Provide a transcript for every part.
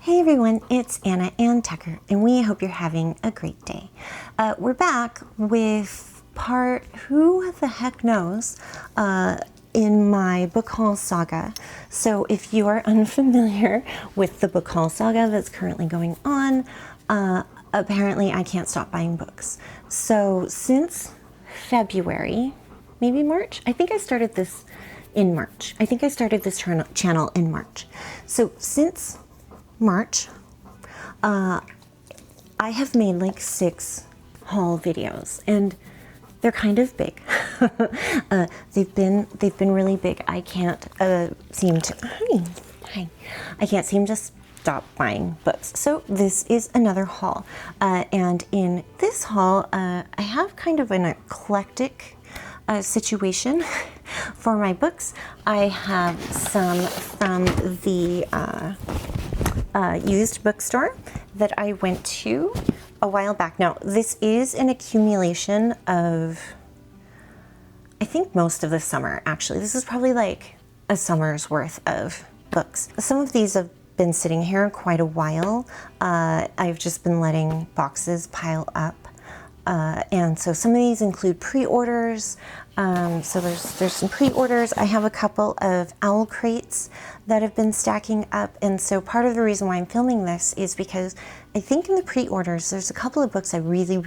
Hey everyone, it's Anna and Tucker, and we hope you're having a great day. We're back with part Who the Heck Knows in my book haul saga. So if you are unfamiliar with the book haul saga that's currently going on, apparently I can't stop buying books. So since February, maybe March, I think I started this in March. I think I started this channel in March. So since March, I have made like 6 haul videos, and they're kind of big. They've been really big. I can't seem to I can't seem to stop buying books. So this is another haul, and in this haul, I have kind of an eclectic situation for my books. I have some from the used bookstore that I went to a while back. Now, this is an accumulation of, I think, most of the summer, actually. This is probably like a summer's worth of books. Some of these have been sitting here quite a while. I've just been letting boxes pile up. And so some of these include pre-orders. So there's some pre-orders. I have a couple of OwlCrates that have been stacking up. And so part of the reason why I'm filming this is because I think in the pre-orders, there's a couple of books I really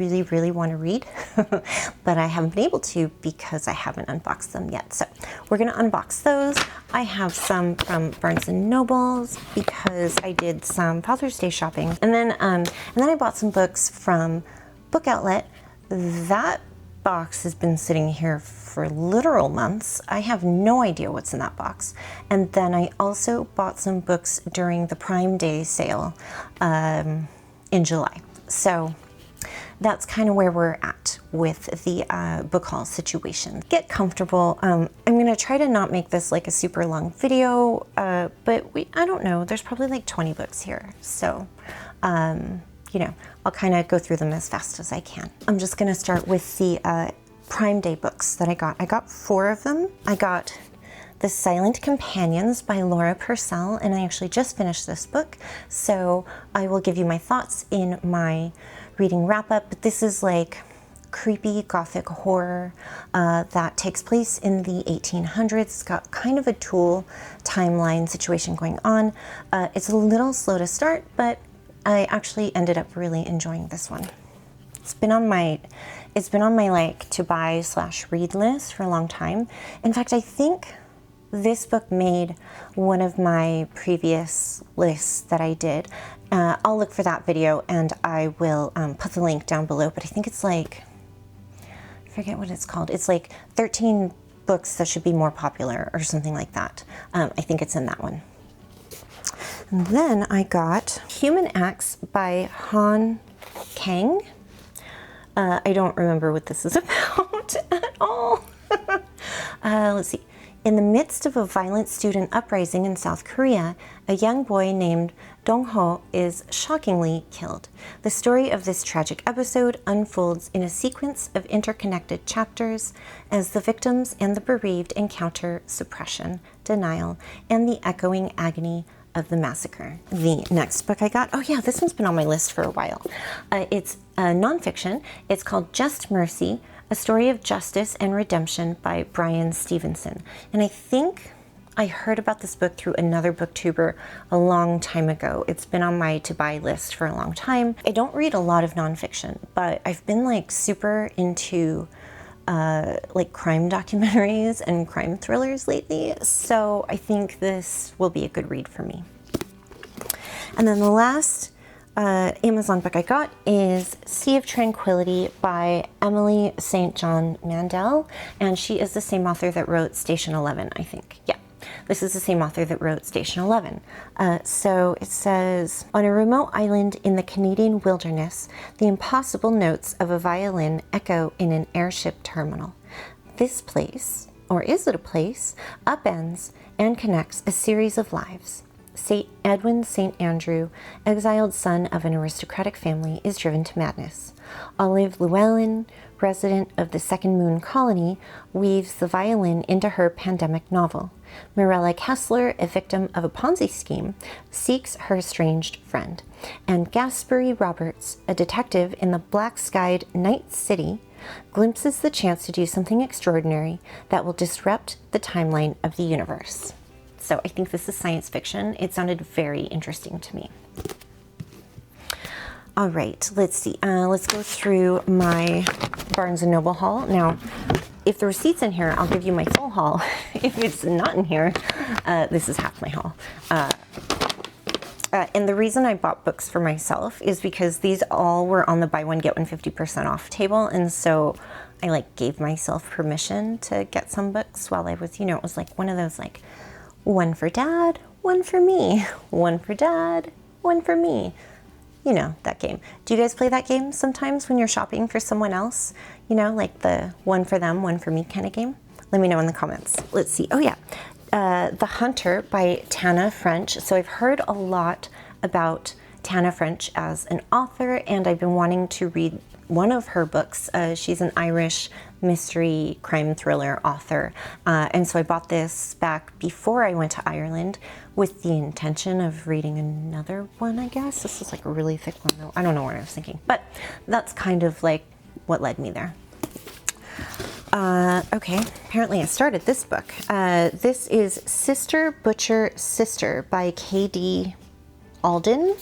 want to read, but I haven't been able to because I haven't unboxed them yet. So we're going to unbox those. I have some from Barnes & Nobles because I did some Father's Day shopping. And then I bought some books from Book Outlet. That box has been sitting here for literal months. I have no idea what's in that box. And then I also bought some books during the Prime Day sale in July. So that's kind of where we're at with the book haul situation. Get comfortable. I'm gonna try to not make this like a super long video, but I don't know, there's probably like 20 books here. So, you know, I'll kind of go through them as fast as I can. I'm just gonna start with the Prime Day books that I got. I got 4 of them. I got The Silent Companions by Laura Purcell, and I actually just finished this book, so I will give you my thoughts in my reading wrap-up. But this is like creepy gothic horror that takes place in the 1800s. It's got kind of a Tool timeline situation going on. It's a little slow to start, but I actually ended up really enjoying this one. It's been on my like to buy / read list for a long time. In fact, I think this book made one of my previous lists that I did. I'll look for that video and I will put the link down below, but I think it's like, I forget what it's called. It's like 13 books that should be more popular or something like that. I think it's in that one. And then I got Human Acts by Han Kang. I don't remember what this is about at all. Let's see. In the midst of a violent student uprising in South Korea, a young boy named Dong-ho is shockingly killed. The story of this tragic episode unfolds in a sequence of interconnected chapters as the victims and the bereaved encounter suppression, denial, and the echoing agony of the massacre. The next book I got, oh yeah, this one's been on my list for a while. It's nonfiction. It's called Just Mercy, A Story of Justice and Redemption by Brian Stevenson. And I think I heard about this book through another booktuber a long time ago. It's been on my to-buy list for a long time. I don't read a lot of nonfiction, but I've been like super into like crime documentaries and crime thrillers lately, so I think this will be a good read for me. And then the last Amazon book I got is Sea of Tranquility by Emily St. John Mandel, and she is the same author that wrote Station 11, I think. Yeah. This is the same author that wrote Station 11. So it says, on a remote island in the Canadian wilderness, the impossible notes of a violin echo in an airship terminal. This place, or is it a place, upends and connects a series of lives. Edwin St. Andrew, exiled son of an aristocratic family, is driven to madness. Olive Llewellyn, resident of the Second Moon Colony, weaves the violin into her pandemic novel. Mirella Kessler, a victim of a Ponzi scheme, seeks her estranged friend. And Gaspery Roberts, a detective in the black-skied Night City, glimpses the chance to do something extraordinary that will disrupt the timeline of the universe. So I think this is science fiction. It sounded very interesting to me. All right, let's see. Let's go through my Barnes & Noble haul. Now, if the receipt's in here, I'll give you my full haul. If it's not in here, this is half my haul. And the reason I bought books for myself is because these all were on the buy one, get one 50% off table. And so I like gave myself permission to get some books while I was, you know, it was like one of those like, one for dad, one for me, one for dad, one for me. You know, that game. Do you guys play that game sometimes when you're shopping for someone else? You know, like the one for them, one for me kind of game? Let me know in the comments. Let's see. Oh yeah. The Hunter by Tana French. So I've heard a lot about Tana French as an author, and I've been wanting to read one of her books. She's an Irish mystery crime thriller author. And so I bought this back before I went to Ireland with the intention of reading another one, I guess. This is like a really thick one though. I don't know what I was thinking, but that's kind of like what led me there. Okay, apparently I started this book. This is Sister Butcher Sister by K.D. Alden.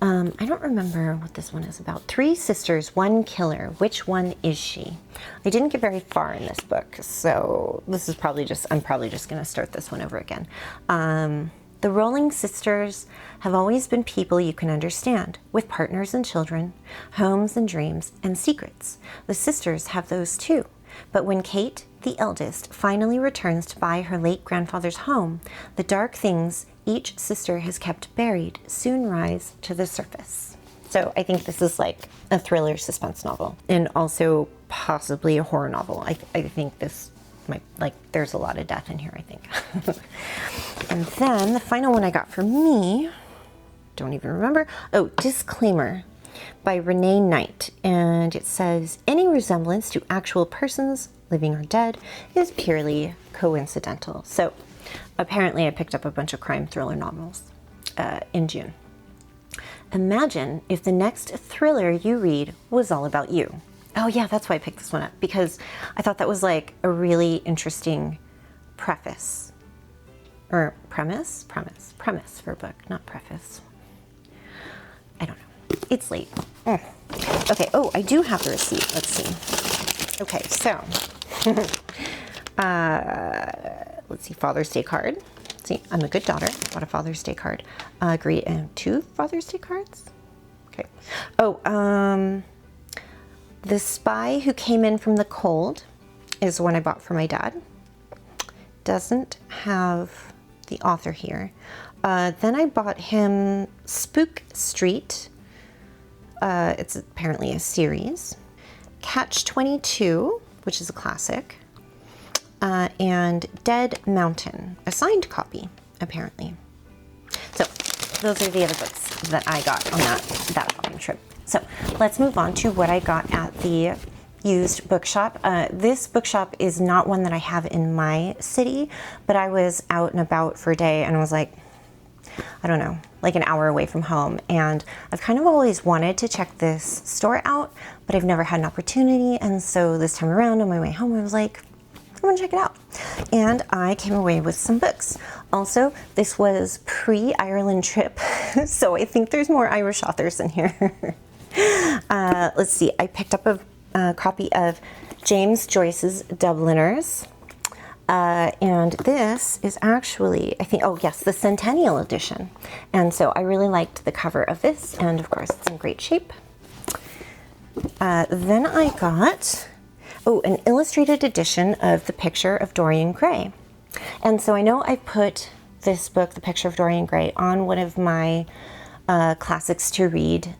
I don't remember what this one is about. 3 sisters, 1 killer. Which one is she? I didn't get very far in this book, so this is probably just, I'm probably just going to start this one over again. The Rolling Sisters have always been people you can understand, with partners and children, homes and dreams, and secrets. The sisters have those too. But when Kate, the eldest, finally returns to buy her late grandfather's home, the dark things each sister has kept buried soon rise to the surface. So I think this is like a thriller suspense novel, and also possibly a horror novel. I think this might, like, there's a lot of death in here, I think. And then the final one I got for me, don't even remember. Oh, Disclaimer by Renee Knight. And it says, any resemblance to actual persons, living or dead, is purely coincidental. So apparently I picked up a bunch of crime thriller novels in June. Imagine if the next thriller you read was all about you. Oh yeah, that's why I picked this one up, because I thought that was like a really interesting preface. Or premise for a book, not preface. I don't know. It's late. Okay, oh, I do have the receipt. Let's see. Okay, so let's see, Father's Day card. See, I'm a good daughter. Bought a Father's Day card. Great, and 2 Father's Day cards. Okay. Oh, The Spy Who Came In From the Cold is one I bought for my dad. Doesn't have the author here. Then I bought him Spook Street. It's apparently a series. Catch 22, which is a classic. And Dead Mountain, a signed copy, apparently. So those are the other books that I got on that shopping trip. So let's move on to what I got at the used bookshop. This bookshop is not one that I have in my city, but I was out and about for a day and was like, I don't know, like an hour away from home. And I've kind of always wanted to check this store out, but I've never had an opportunity. And so this time around on my way home, I was like, I'm gonna check it out. And I came away with some books. Also, this was pre-Ireland trip, so I think there's more Irish authors in here. Let's see, I picked up a copy of James Joyce's Dubliners. And this is actually, I think, oh yes, the Centennial Edition. And so I really liked the cover of this, and of course it's in great shape. Then I got, an illustrated edition of The Picture of Dorian Gray. And so I know I put this book, The Picture of Dorian Gray, on one of my classics to read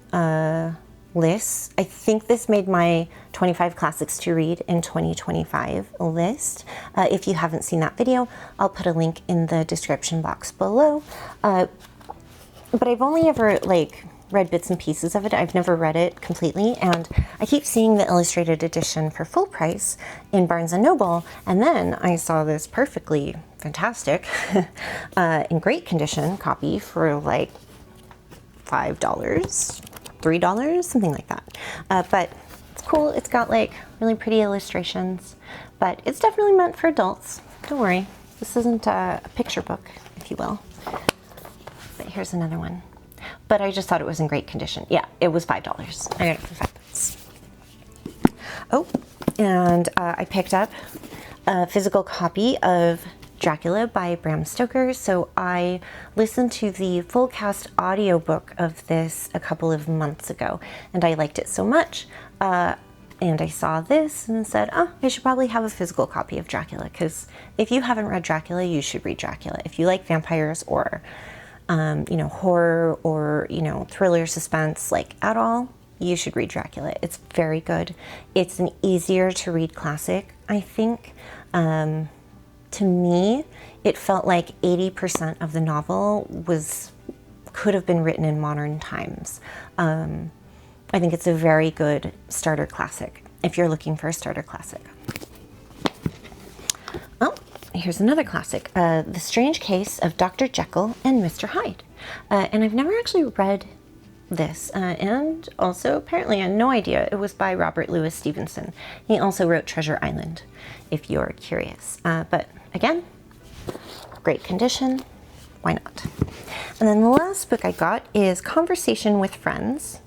lists. I think this made my 25 classics to read in 2025 list. If you haven't seen that video, I'll put a link in the description box below. But I've only ever like read bits and pieces of it. I've never read it completely, and I keep seeing the illustrated edition for full price in Barnes & Noble, and then I saw this perfectly fantastic in great condition copy for like $5, $3, something like that. But it's cool. It's got like really pretty illustrations, but it's definitely meant for adults. Don't worry. This isn't a picture book, if you will. But here's another one. But I just thought it was in great condition. Yeah, it was $5. I got it for $5. Oh, and I picked up a physical copy of Dracula by Bram Stoker. So I listened to the full cast audiobook of this a couple of months ago, and I liked it so much. And I saw this and said, oh, I should probably have a physical copy of Dracula, because if you haven't read Dracula, you should read Dracula. If you like vampires or you know, horror or, you know, thriller, suspense, like at all, you should read Dracula. It's very good. It's an easier to read classic, I think. To me, it felt like 80% of the novel could have been written in modern times. I think it's a very good starter classic if you're looking for a starter classic. Oh, here's another classic, The Strange Case of Dr. Jekyll and Mr. Hyde. And I've never actually read this, and also apparently I had no idea it was by Robert Louis Stevenson. He also wrote Treasure Island, if you're curious. But again, great condition, why not? And then the last book I got is Conversations with Friends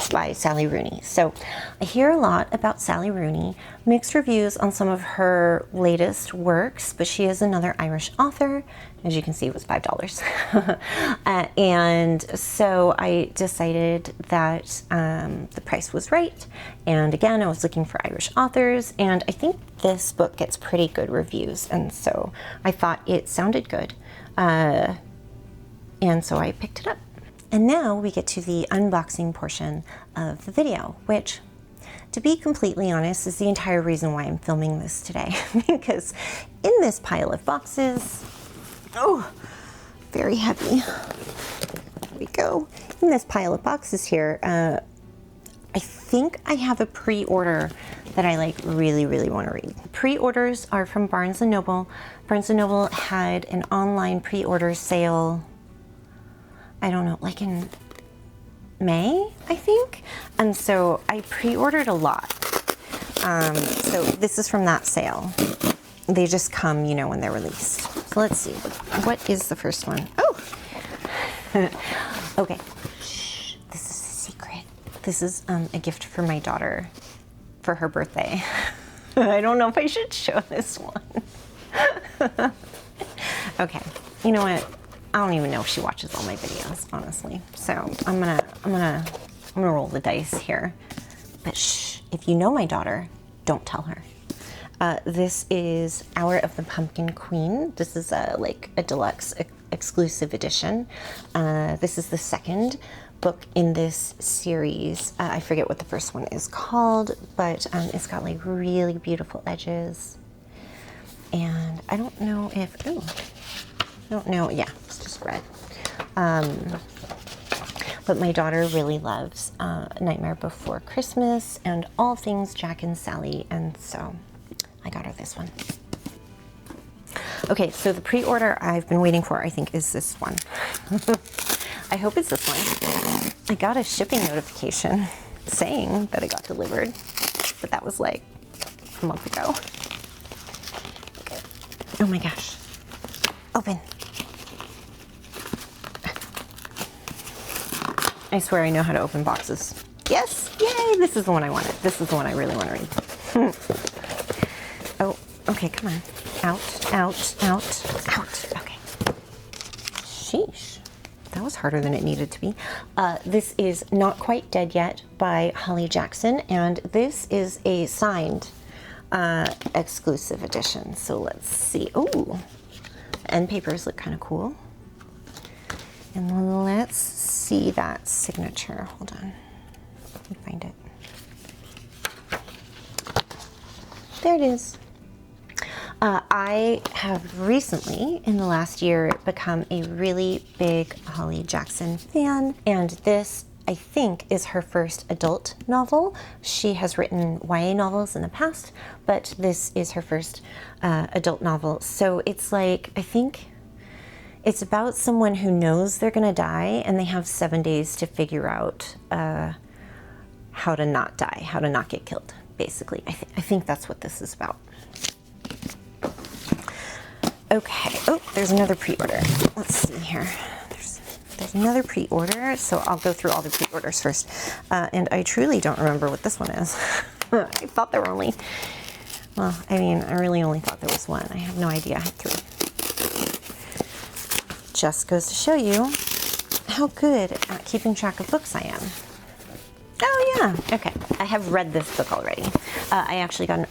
by Sally Rooney. So I hear a lot about Sally Rooney, mixed reviews on some of her latest works, but she is another Irish author. As you can see, it was $5. And so I decided that the price was right. And again, I was looking for Irish authors, and I think this book gets pretty good reviews. And so I thought it sounded good. And so I picked it up. And now we get to the unboxing portion of the video, which, to be completely honest, is the entire reason why I'm filming this today. Because in this pile of boxes, oh, very heavy. There we go. In this pile of boxes here, I think I have a pre-order that I like really, really want to read. Pre-orders are from Barnes & Noble. Barnes & Noble had an online pre-order sale, I don't know, like in May, I think. And so I pre-ordered a lot. So this is from that sale. They just come, you know, when they're released. So let's see, what is the first one? Oh, okay. Shh, this is a secret. This is a gift for my daughter for her birthday. I don't know if I should show this one. Okay, you know what? I don't even know if she watches all my videos, honestly. So I'm gonna roll the dice here. But shh, if you know my daughter, don't tell her. This is Hour of the Pumpkin Queen. This is like a deluxe exclusive edition. This is the second book in this series. I forget what the first one is called, but it's got like really beautiful edges. And I don't know if, I don't know, yeah, it's just red. But my daughter really loves Nightmare Before Christmas and all things Jack and Sally, and so I got her this one. Okay, so the pre-order I've been waiting for, I think, is this one. I hope it's this one. I got a shipping notification saying that it got delivered, but that was like a month ago. Okay. Oh my gosh. Open. I swear I know how to open boxes. Yes, yay, this is the one I wanted. This is the one I really want to read. Oh, okay, come on. Out, out, out, out. Okay. Sheesh. That was harder than it needed to be. This is Not Quite Dead Yet by Holly Jackson, and this is a signed exclusive edition. So let's see. Oh, end papers look kind of cool. And let's see that signature. Hold on. can find it. There it is. I have recently, in the last year, become a really big Holly Jackson fan, and this, I think, is her first adult novel. She has written YA novels in the past, but this is her first adult novel. So it's like, I think it's about someone who knows they're gonna die, and they have 7 days to figure out how to not die, how to not get killed, basically. I think that's what this is about. Okay, oh, there's another pre-order. Let's see here. There's another pre-order, so I'll go through all the pre-orders first. And I truly don't remember what this one is. I thought there were only, well, I mean, I really only thought there was one. I have no idea. I had 3. Just goes to show you how good at keeping track of books I am. Oh yeah, okay. I have read this book already. I actually got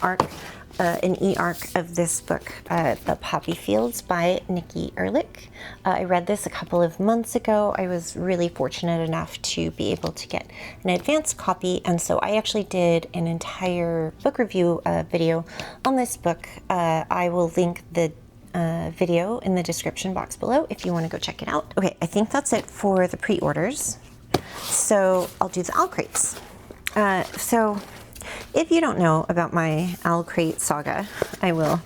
an e-arc of this book, The Poppy Fields by Nikki Ehrlich. I read this a couple of months ago. I was really fortunate enough to be able to get an advanced copy, and so I actually did an entire book review video on this book. I will link the video in the description box below if you want to go check it out. Okay, I think that's it for the pre-orders. So I'll do the OwlCrates. So if you don't know about my OwlCrate saga, I will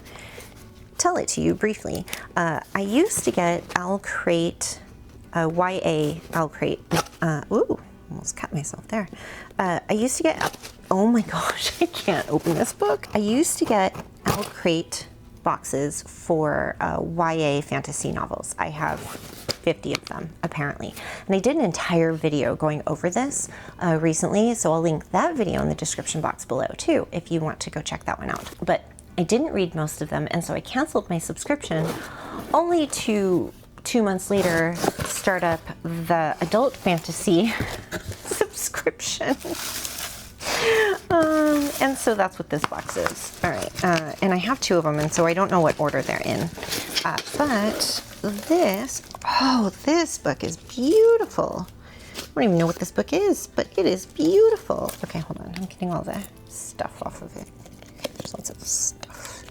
tell it to you briefly. I used to get OwlCrate, YA OwlCrate, ooh, almost cut myself there. I used to get, oh my gosh, I can't open this book. I used to get OwlCrate boxes for YA fantasy novels. I have 50 of them, apparently. And I did an entire video going over this recently, so I'll link that video in the description box below too, if you want to go check that one out. But I didn't read most of them, and so I canceled my subscription, only to 2 months later start up the Adult Fantasy subscription. And so that's what this box is. All right, and I have 2 of them, and so I don't know what order they're in. But this, oh, this book is beautiful. I don't even know what this book is, but it is beautiful. Okay, hold on, I'm getting all the stuff off of it. There's lots of stuff.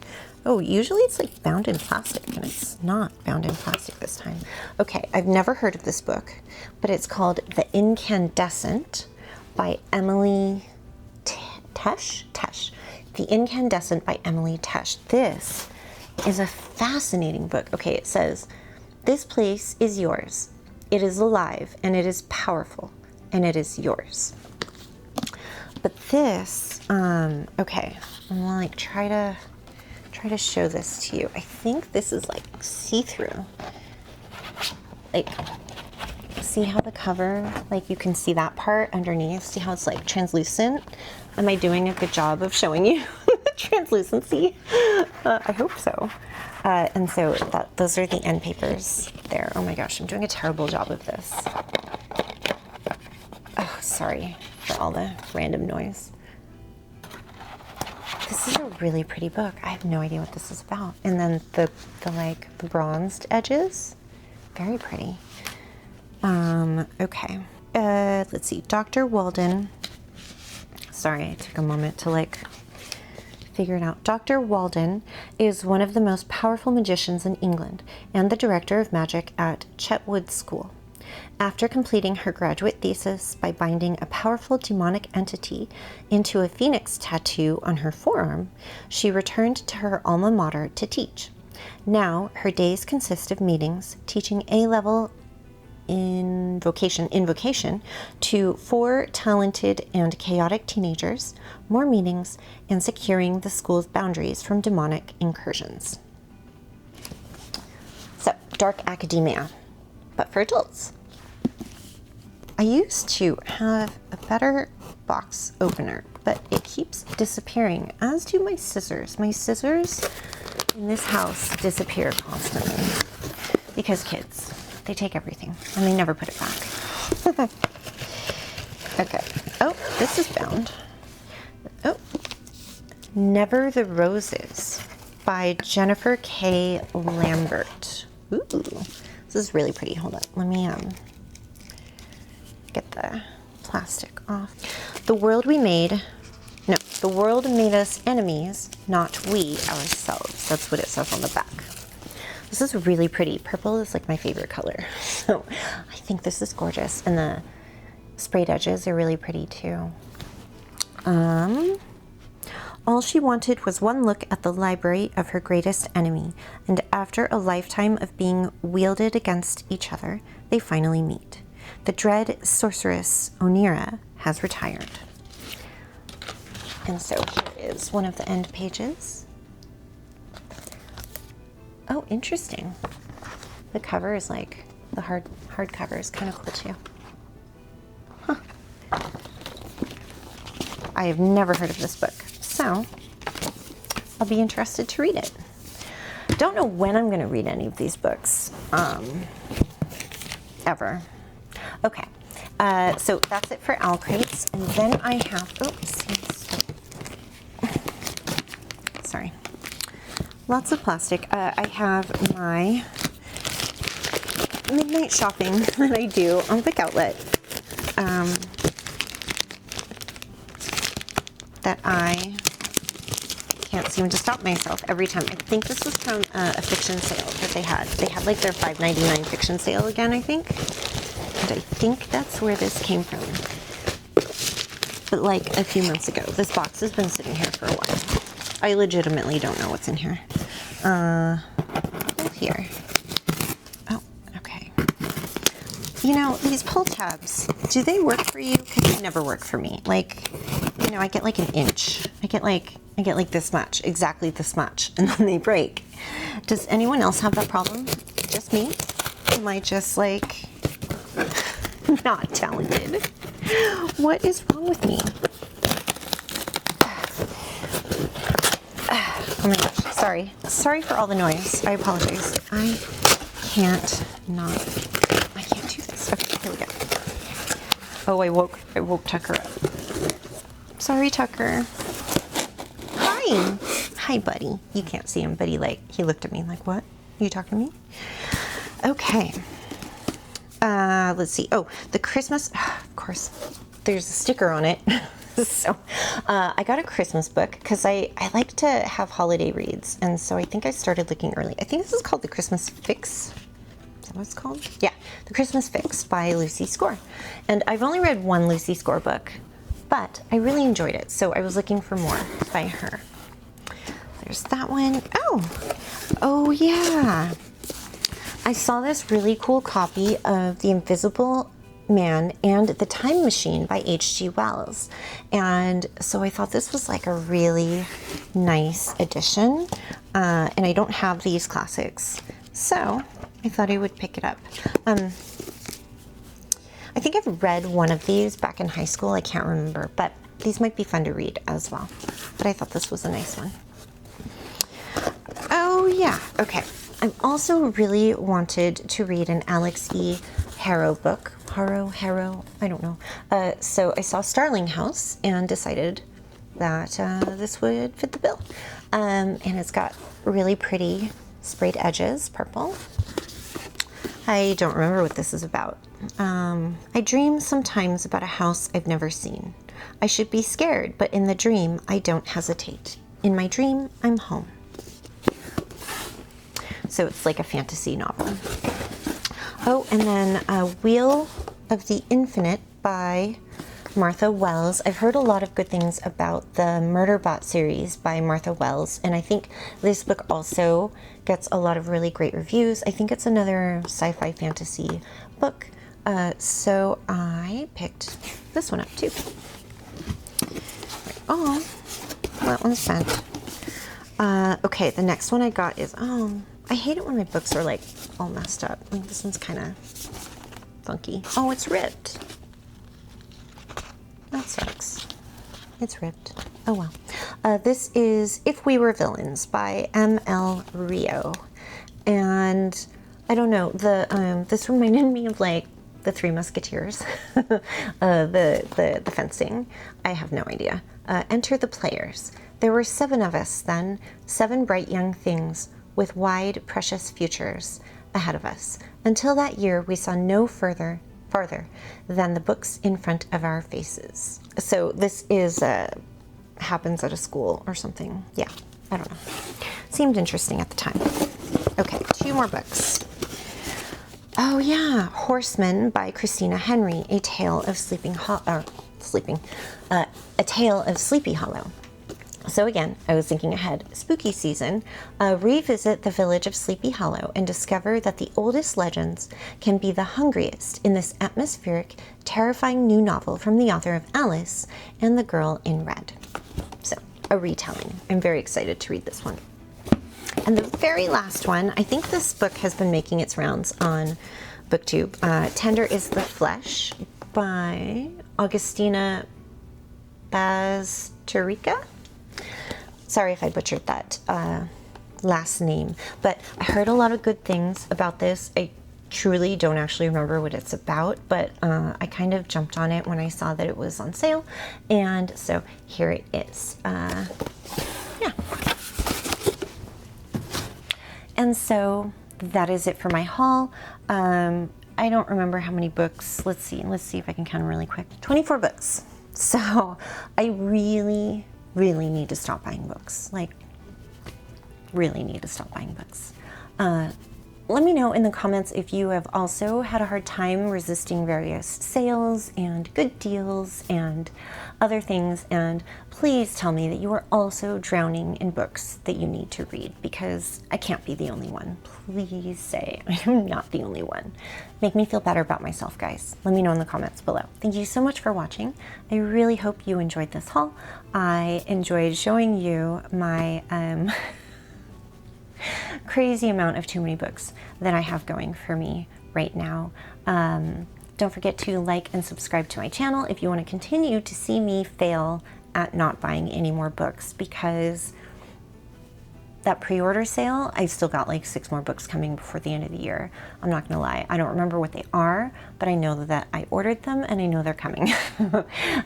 Oh, usually it's like bound in plastic, and it's not bound in plastic this time. Okay, I've never heard of this book, but it's called The Incandescent by Emily Tesh. The Incandescent by Emily Tesh. This is a fascinating book. Okay, it says, "This place is yours. It is alive, and it is powerful, and it is yours." But this, okay, I'm gonna like try to show this to you. I think this is like see-through. Like, see how the cover, like you can see that part underneath. See how it's like translucent? Am I doing a good job of showing you the translucency? I hope so. And so those are the end papers there. Oh my gosh, I'm doing a terrible job of this. Oh, sorry for all the random noise. This is a really pretty book. I have no idea what this is about. And then the bronzed edges, very pretty. Okay, let's see, Dr. Walden. Sorry, I took a moment to like figure it out. Dr. Walden is one of the most powerful magicians in England and the director of magic at Chetwood School. After completing her graduate thesis by binding a powerful demonic entity into a phoenix tattoo on her forearm, she returned to her alma mater to teach. Now, her days consist of meetings, teaching A-level invocation to 4 talented and chaotic teenagers, more meetings, and securing the school's boundaries from demonic incursions. So, dark academia, but for adults. I used to have a better box opener, but it keeps disappearing, as do my scissors. My scissors in this house disappear constantly because kids. They take everything, and they never put it back. Okay. Oh, this is bound. Oh. Never the Roses by Jennifer K. Lambert. Ooh, this is really pretty. Hold on. Let me get the plastic off. The world we made, no, the world made us enemies, not we ourselves. That's what it says on the back. This is really pretty. Purple is like my favorite color. So I think this is gorgeous. And the sprayed edges are really pretty too. All she wanted was one look at the library of her greatest enemy, and after a lifetime of being wielded against each other, they finally meet. The dread sorceress Onira has retired. And so here is one of the end pages. Oh, interesting. The cover is like, the hard cover is kind of cool too. Huh. I have never heard of this book, so I'll be interested to read it. Don't know when I'm going to read any of these books, ever. Okay, so that's it for OwlCrates, and then I have, oops, sorry, lots of plastic. I have my midnight shopping that I do on Book Outlet. That I can't seem to stop myself every time. I think this was from a fiction sale that they had. They had like their $5.99 fiction sale again, I think. And I think that's where this came from. But like a few months ago. This box has been sitting here for a while. I legitimately don't know what's in here. Here. Oh, okay. You know, these pull tabs, do they work for you? Because they never work for me. Like, you know, I get like an inch. I get like this much, exactly this much, and then they break. Does anyone else have that problem? Just me? Am I just like not talented? What is wrong with me? Oh my gosh, sorry. Sorry for all the noise. I apologize. I can't do this. Okay, here we go. Oh, I woke Tucker up. Sorry, Tucker. Hi. Hi, buddy. You can't see him, but he looked at me like, what? Are you talking to me? Okay. Let's see. Oh, the Christmas, of course, there's a sticker on it. So I got a Christmas book because I like to have holiday reads. And so I think I started looking early. I think this is called The Christmas Fix. Is that what it's called? Yeah, The Christmas Fix by Lucy Score. And I've only read one Lucy Score book, but I really enjoyed it. So I was looking for more by her. There's that one. Oh yeah. I saw this really cool copy of The Invisible Man and the Time Machine by H.G. Wells. And so I thought this was like a really nice addition. And I don't have these classics. So I thought I would pick it up. I think I've read one of these back in high school. I can't remember, but these might be fun to read as well. But I thought this was a nice one. Oh yeah, okay. I've also really wanted to read an Alex E. Harrow book. Harrow, I don't know. So I saw Starling House and decided that this would fit the bill. And it's got really pretty sprayed edges, purple. I don't remember what this is about. I dream sometimes about a house I've never seen. I should be scared, but in the dream, I don't hesitate. In my dream, I'm home. So it's like a fantasy novel. Oh, and then Wheel of the Infinite by Martha Wells. I've heard a lot of good things about the Murderbot series by Martha Wells, and I think this book also gets a lot of really great reviews. I think it's another sci-fi fantasy book, so I picked this one up too. Oh, that one's bent. Okay, the next one I got is, I hate it when my books are like all messed up. Like this one's kind of funky. Oh, it's ripped. That sucks. It's ripped. Oh well. This is If We Were Villains by M.L. Rio. And I don't know, this reminded me of like the Three Musketeers. the fencing. I have no idea. Enter the players. There were 7 of us then, 7 bright young things with wide, precious futures ahead of us. Until that year, we saw no further farther than the books in front of our faces. So this is happens at a school or something. Yeah, I don't know. Seemed interesting at the time. Okay, 2 more books. Oh yeah, Horseman by Christina Henry, a tale of a tale of Sleepy Hollow. So again, I was thinking ahead. Spooky season, revisit the village of Sleepy Hollow and discover that the oldest legends can be the hungriest in this atmospheric, terrifying new novel from the author of Alice and the Girl in Red. So, a retelling. I'm very excited to read this one. And the very last one, I think this book has been making its rounds on BookTube. Tender is the Flesh by Augustina Bazterrica. Sorry if I butchered that last name, but I heard a lot of good things about this. I truly don't actually remember what it's about, but I kind of jumped on it when I saw that it was on sale, and so here it is. Yeah. And so that is it for my haul. I don't remember how many books. Let's see if I can count them really quick. 24 books. So I really need to stop buying books. Like, really need to stop buying books. Let me know in the comments if you have also had a hard time resisting various sales and good deals and other things, and please tell me that you are also drowning in books that you need to read, because I can't be the only one. Please say I am not the only one. Make me feel better about myself, guys. Let me know in the comments below. Thank you so much for watching. I really hope you enjoyed this haul. I enjoyed showing you my crazy amount of too many books that I have going for me right now. Don't forget to like and subscribe to my channel if you want to continue to see me fail at not buying any more books, because that pre-order sale, I've still got like 6 more books coming before the end of the year. I'm not gonna lie, I don't remember what they are, but I know that I ordered them and I know they're coming.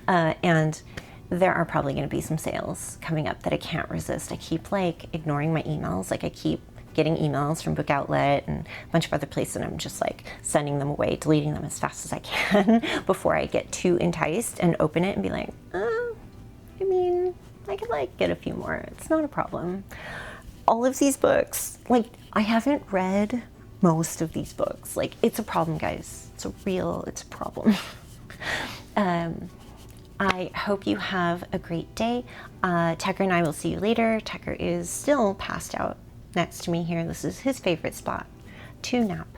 And there are probably going to be some sales coming up that I can't resist. I keep like ignoring my emails. Like, I keep getting emails from Book Outlet and a bunch of other places, and I'm just like sending them away, deleting them as fast as I can before I get too enticed and open it and be like, I mean, I could like get a few more. It's not a problem. All of these books, like, I haven't read most of these books. Like, it's a problem, guys. It's a problem. I hope you have a great day. Tucker and I will see you later. Tucker is still passed out next to me here. This is his favorite spot to nap.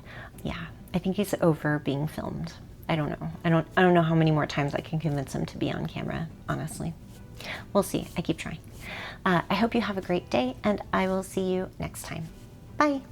Yeah, I think he's over being filmed. I don't know. I don't know how many more times I can convince him to be on camera, honestly. We'll see. I keep trying. I hope you have a great day, and I will see you next time. Bye.